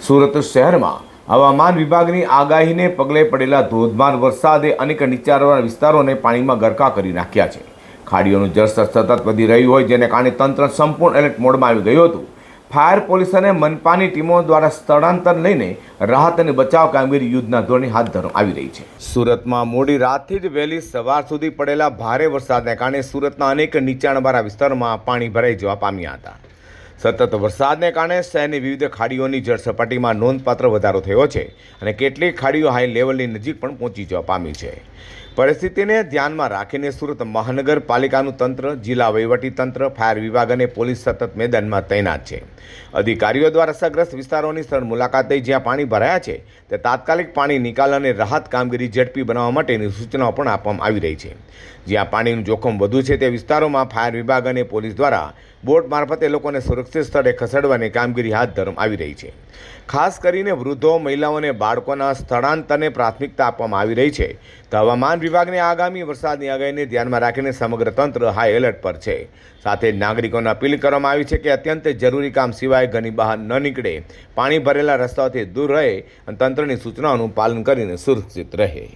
સુરત શહેરમાં હવામાન વિભાગની આગાહીને પગલે પડેલા ધોધમાર વરસાદે અનેક નીચાણવાળા વિસ્તારોને પાણીમાં ગરકા કરી નાખ્યા છે. ખાડીઓનું જળસ્તર સતત વધી રહ્યું હોય જેને કારણે તંત્ર સંપૂર્ણ એલર્ટ મોડમાં આવી ગયું હતું. ફાયર પોલીસ અને મનપાની ટીમો દ્વારા સ્થળાંતર લઈને રાહત અને બચાવ કામગીરી યુદ્ધના ધોરણે હાથ ધરવામાં આવી રહી છે. સુરતમાં મોડી રાતથી જ વહેલી સવાર સુધી પડેલા ભારે વરસાદને કારણે સુરતના અનેક નીચાણવાળા વિસ્તારોમાં પાણી ભરાઈ જવા પામ્યા હતા. સતત વરસાદને કારણે શહેરની વિવિધ ખાડીઓની જળસપાટીમાં નોંધપાત્ર વધારો થયો છે અને કેટલીક ખાડીઓ હાઈ લેવલની નજીક પણ પહોંચી જવા પામી છે. પરિસ્થિતિને ધ્યાનમાં રાખીને સુરત મહાનગરપાલિકાનું તંત્ર, જિલ્લા વહીવટી તંત્ર, ફાયર વિભાગ અને પોલીસ સતત મેદાનમાં તૈનાત છે. અધિકારીઓ દ્વારા અસરગ્રસ્ત વિસ્તારોની સ્થળ મુલાકાત લઈ જ્યાં પાણી ભરાયા છે તે તાત્કાલિક પાણી નિકાલ અને રાહત કામગીરી ઝડપી બનાવવા માટેની સૂચનાઓ પણ આપવામાં આવી રહી છે. જ્યાં પાણીનું જોખમ વધુ છે તે વિસ્તારોમાં ફાયર વિભાગ અને પોલીસ દ્વારા બોટ મારફતે લોકોને સુરક્ષિત સ્થળે ખસેડવાની કામગીરી હાથ ધરવામાં આવી રહી છે. ખાસ કરીને વૃદ્ધો, મહિલાઓ અને બાળકોના સ્થળાંતરને પ્રાથમિકતા આપવામાં આવી રહી છે. તો હવામાન વિભાગની આગામી વરસાદની આગાહીને ધ્યાનમાં રાખીને સમગ્ર તંત્ર હાઈ એલર્ટ પર છે. સાથે જ નાગરિકોને અપીલ કરવામાં આવી છે કે અત્યંત જરૂરી કામ સિવાય ઘરની બહાર ન નીકળે, પાણી ભરેલા રસ્તાઓથી દૂર રહે અને તંત્રની સૂચનાઓનું પાલન કરીને સુરક્ષિત રહે.